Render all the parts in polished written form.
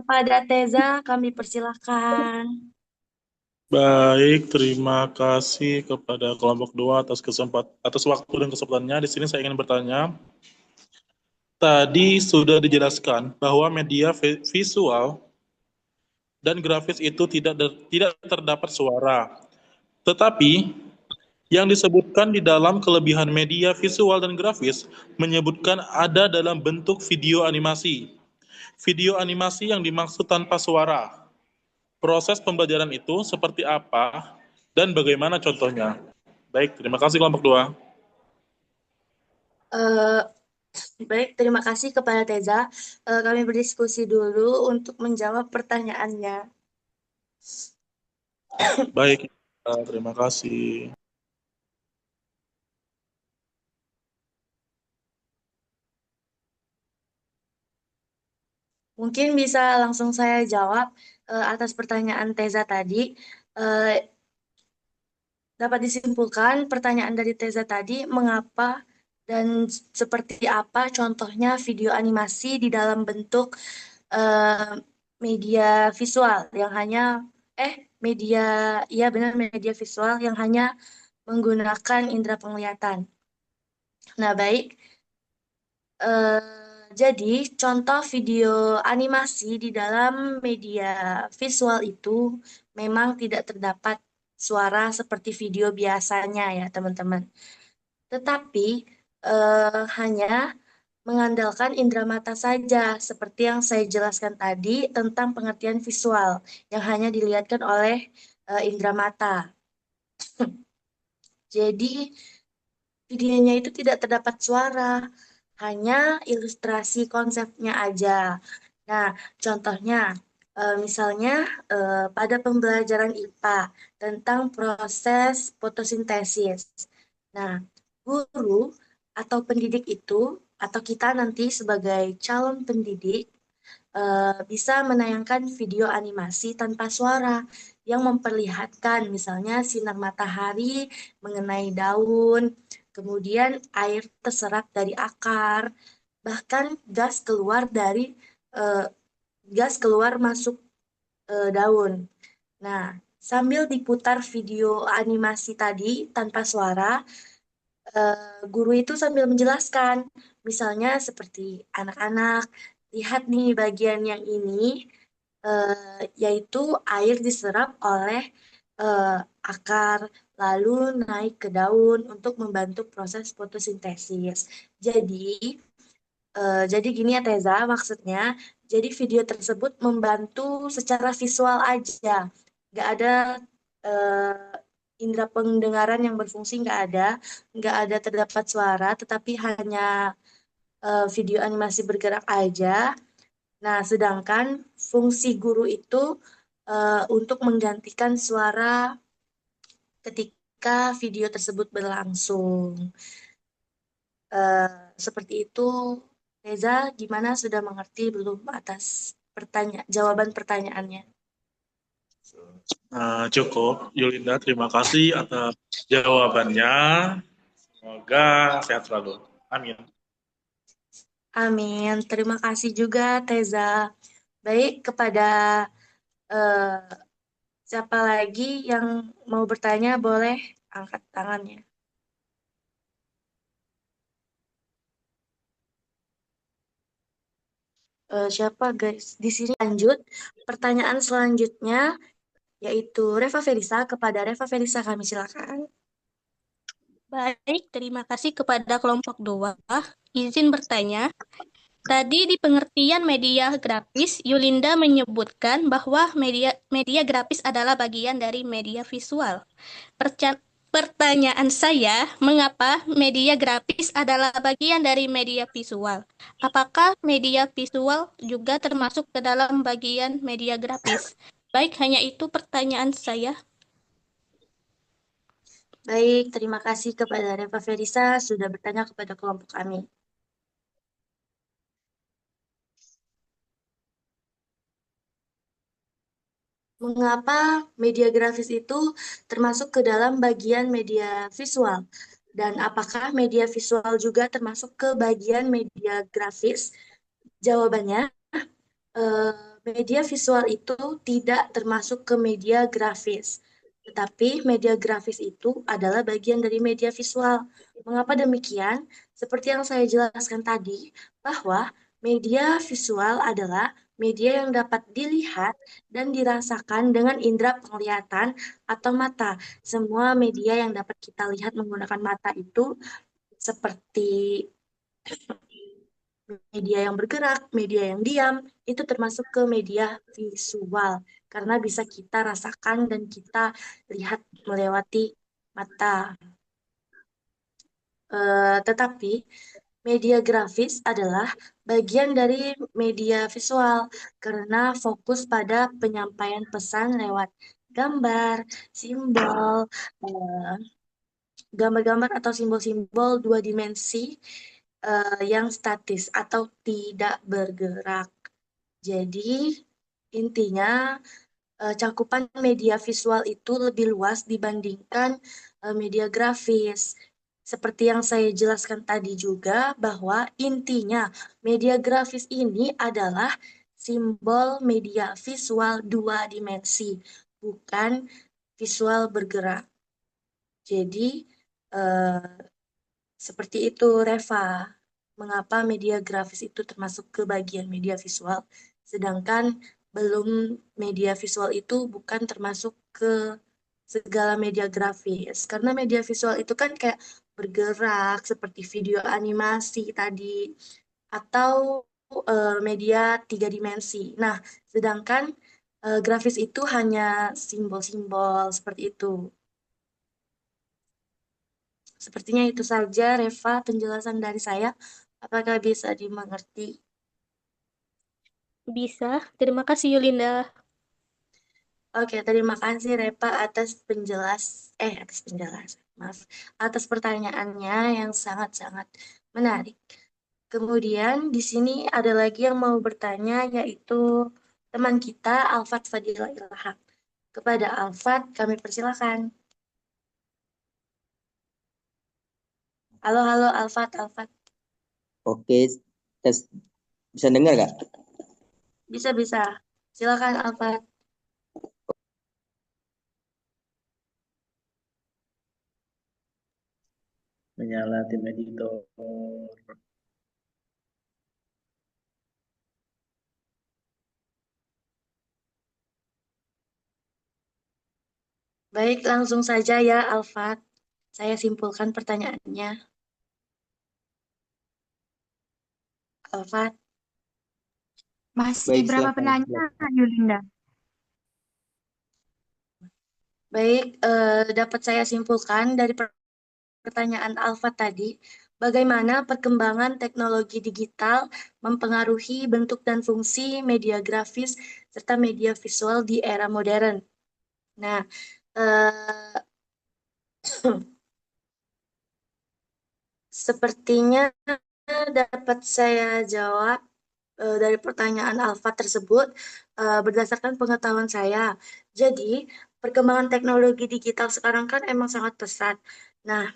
Kepada Teza, kami persilahkan. Baik, terima kasih kepada kelompok dua atas waktu dan kesempatannya. Di sini saya ingin bertanya, tadi sudah dijelaskan bahwa media visual dan grafis itu tidak terdapat suara. Tetapi yang disebutkan di dalam kelebihan media visual dan grafis menyebutkan ada dalam bentuk video animasi. Video animasi yang dimaksud tanpa suara. Proses pembelajaran itu seperti apa dan bagaimana contohnya? Baik, terima kasih kelompok dua. Eh, Baik, terima kasih kepada Teza. Kami berdiskusi dulu untuk menjawab pertanyaannya. Baik, terima kasih. Mungkin bisa langsung saya jawab atas pertanyaan Teza tadi. Eh, Dapat disimpulkan pertanyaan dari Teza tadi, mengapa dan seperti apa contohnya video animasi di dalam bentuk eh, media visual yang hanya eh media iya benar media visual yang hanya menggunakan indera penglihatan. Nah, baik. Jadi, contoh video animasi di dalam media visual itu memang tidak terdapat suara seperti video biasanya ya, teman-teman. Tetapi hanya mengandalkan indera mata saja, seperti yang saya jelaskan tadi tentang pengertian visual yang hanya dilihatkan oleh indera mata. Jadi, videonya itu tidak terdapat suara, hanya ilustrasi konsepnya aja. Nah, contohnya, misalnya pada pembelajaran IPA tentang proses fotosintesis. Nah, guru atau pendidik itu, atau kita nanti sebagai calon pendidik, bisa menayangkan video animasi tanpa suara yang memperlihatkan misalnya sinar matahari mengenai daun, kemudian air terserap dari akar, bahkan eh, gas keluar masuk daun. Nah, sambil diputar video animasi tadi tanpa suara, guru itu sambil menjelaskan, misalnya seperti anak-anak, lihat nih bagian yang ini, yaitu air diserap oleh eh, akar, lalu naik ke daun untuk membantu proses fotosintesis. Jadi, jadi gini ya Teza, maksudnya, jadi video tersebut membantu secara visual aja, nggak ada indera pendengaran yang berfungsi, nggak ada terdapat suara, tetapi hanya video animasi bergerak aja. Nah, sedangkan fungsi guru itu untuk menggantikan suara ketika video tersebut berlangsung. Eh, Seperti itu, Reza, gimana sudah mengerti belum atas jawaban pertanyaannya? Cukup, Yulinda. Terima kasih atas jawabannya. Semoga sehat selalu. Amin. Amin. Terima kasih juga, Teza. Baik, kepada eh, siapa lagi yang mau bertanya, boleh angkat tangannya. Siapa guys? Di sini lanjut. Pertanyaan selanjutnya yaitu Reva Felisa. Kepada Reva Felisa kami silakan. Baik, terima kasih kepada kelompok dua. Izin bertanya, tadi di pengertian media grafis, Yulinda menyebutkan bahwa media grafis adalah bagian dari media visual. Pertanyaan saya, mengapa media grafis adalah bagian dari media visual? Apakah media visual juga termasuk ke dalam bagian media grafis? Baik, hanya itu pertanyaan saya. Baik, terima kasih kepada Reva Felisa sudah bertanya kepada kelompok kami. Mengapa media grafis itu termasuk ke dalam bagian media visual? Dan apakah media visual juga termasuk ke bagian media grafis? Jawabannya, eh, media visual itu tidak termasuk ke media grafis. Tetapi media grafis itu adalah bagian dari media visual. Mengapa demikian? Seperti yang saya jelaskan tadi, bahwa media visual adalah media yang dapat dilihat dan dirasakan dengan indera penglihatan atau mata. Semua media yang dapat kita lihat menggunakan mata itu seperti media yang bergerak, media yang diam, itu termasuk ke media visual karena bisa kita rasakan dan kita lihat melewati mata. Tetapi media grafis adalah bagian dari media visual karena fokus pada penyampaian pesan lewat gambar, simbol, eh, gambar-gambar atau simbol-simbol dua dimensi yang statis atau tidak bergerak. Jadi, intinya cakupan media visual itu lebih luas dibandingkan media grafis. Seperti yang saya jelaskan tadi juga, bahwa intinya media grafis ini adalah simbol media visual dua dimensi, bukan visual bergerak. Jadi, eh, seperti itu, Reva. Mengapa media grafis itu termasuk ke bagian media visual, sedangkan belum media visual itu bukan termasuk ke segala media grafis. Karena media visual itu kan kayak bergerak, seperti video animasi tadi, atau media tiga dimensi. Nah, sedangkan grafis itu hanya simbol-simbol seperti itu. Sepertinya itu saja, Reva, penjelasan dari saya. Apakah bisa dimengerti? Bisa. Terima kasih, Yulinda. Oke, terima kasih Reva atas penjelasan, maaf, atas pertanyaannya yang sangat-sangat menarik. Kemudian di sini ada lagi yang mau bertanya, yaitu teman kita Alfat Fadila Ilham. Kepada Alfat, kami persilakan. Halo, halo Alfat, Alfat. Oke, tes bisa dengar nggak? Bisa. Silakan Alfat. Menyala tim editor. Baik, langsung saja ya Alfat. Saya simpulkan pertanyaannya. Alfat. Masih Baik, berapa silakan. penanya, Yulinda? Baik, dapat saya simpulkan dari pertanyaan Alfa tadi, bagaimana perkembangan teknologi digital mempengaruhi bentuk dan fungsi media grafis serta media visual di era modern. Nah, eh, sepertinya dapat saya jawab dari pertanyaan Alfa tersebut berdasarkan pengetahuan saya. Jadi, perkembangan teknologi digital sekarang kan emang sangat pesat. Nah,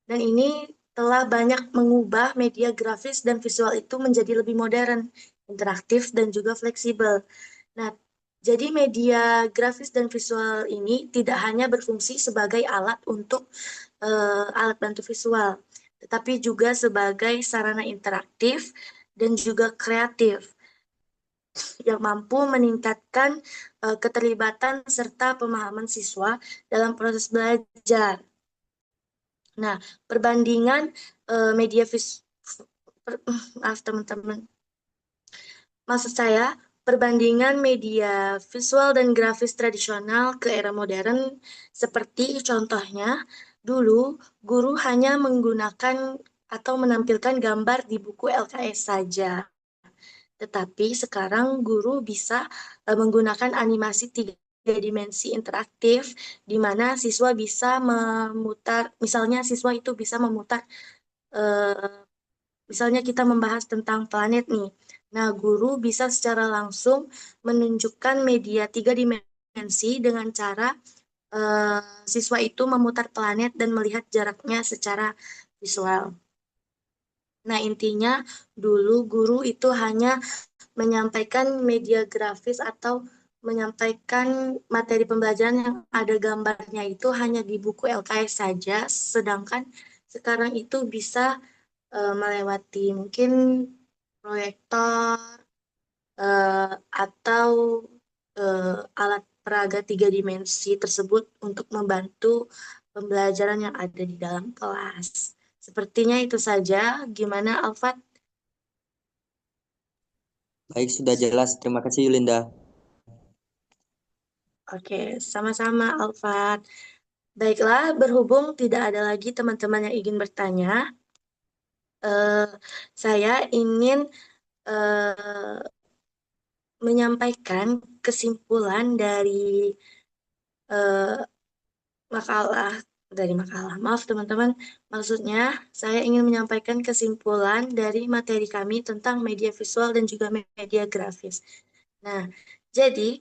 dan ini telah banyak mengubah media grafis dan visual itu menjadi lebih modern, interaktif, dan juga fleksibel. Nah, jadi media grafis dan visual ini tidak hanya berfungsi sebagai alat untuk alat bantu visual, tetapi juga sebagai sarana interaktif dan juga kreatif yang mampu meningkatkan keterlibatan serta pemahaman siswa dalam proses belajar. Nah, perbandingan media maaf teman-teman. Maksud saya, perbandingan media visual dan grafis tradisional ke era modern seperti contohnya, dulu guru hanya menggunakan atau menampilkan gambar di buku LKS saja. Tetapi sekarang guru bisa menggunakan animasi tiga dimensi interaktif, di mana siswa bisa memutar, misalnya siswa itu bisa memutar, misalnya kita membahas tentang planet nih. Nah, guru bisa secara langsung menunjukkan media tiga dimensi dengan cara siswa itu memutar planet dan melihat jaraknya secara visual. Nah, intinya dulu guru itu hanya menyampaikan media grafis atau menyampaikan materi pembelajaran yang ada gambarnya itu hanya di buku LKS saja, sedangkan sekarang itu bisa melewati mungkin proyektor atau alat peraga 3 dimensi tersebut untuk membantu pembelajaran yang ada di dalam kelas. Sepertinya itu saja. Gimana, Alfat? Baik, sudah jelas. Terima kasih Yulinda. Oke, sama-sama, Alfat. Baiklah, berhubung tidak ada lagi teman-teman yang ingin bertanya, saya ingin menyampaikan kesimpulan dari maaf teman-teman, maksudnya saya ingin menyampaikan kesimpulan dari materi kami tentang media visual dan juga media grafis. Nah, jadi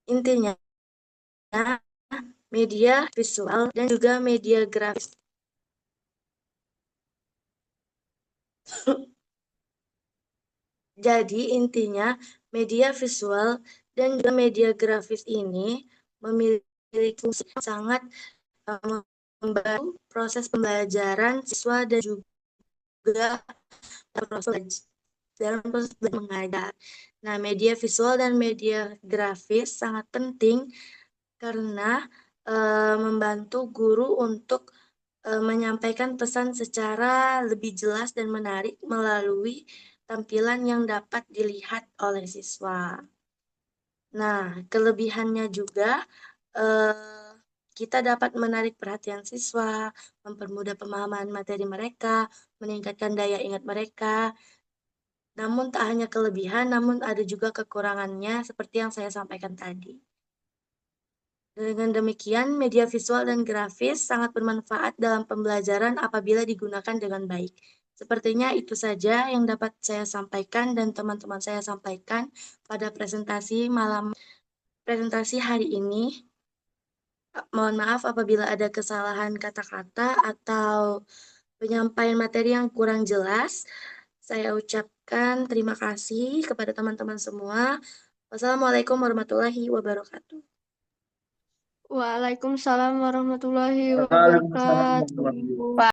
intinya media visual dan juga media grafis jadi intinya media visual dan juga media grafis ini memiliki fungsi yang sangat membantu proses pembelajaran siswa dan juga dalam proses mengajar. Nah, media visual dan media grafis sangat penting karena membantu guru untuk menyampaikan pesan secara lebih jelas dan menarik melalui tampilan yang dapat dilihat oleh siswa. Nah, kelebihannya juga kita dapat menarik perhatian siswa, mempermudah pemahaman materi mereka, meningkatkan daya ingat mereka. Namun tak hanya kelebihan, namun ada juga kekurangannya seperti yang saya sampaikan tadi. Dengan demikian, media visual dan grafis sangat bermanfaat dalam pembelajaran apabila digunakan dengan baik. Sepertinya itu saja yang dapat saya sampaikan dan teman-teman saya sampaikan pada presentasi hari ini. Mohon maaf apabila ada kesalahan kata-kata atau penyampaian materi yang kurang jelas. Saya ucapkan terima kasih kepada teman-teman semua. Wassalamualaikum warahmatullahi wabarakatuh. Waalaikumsalam warahmatullahi Waalaikumsalam wabarakatuh. warahmatullahi wabarakatuh.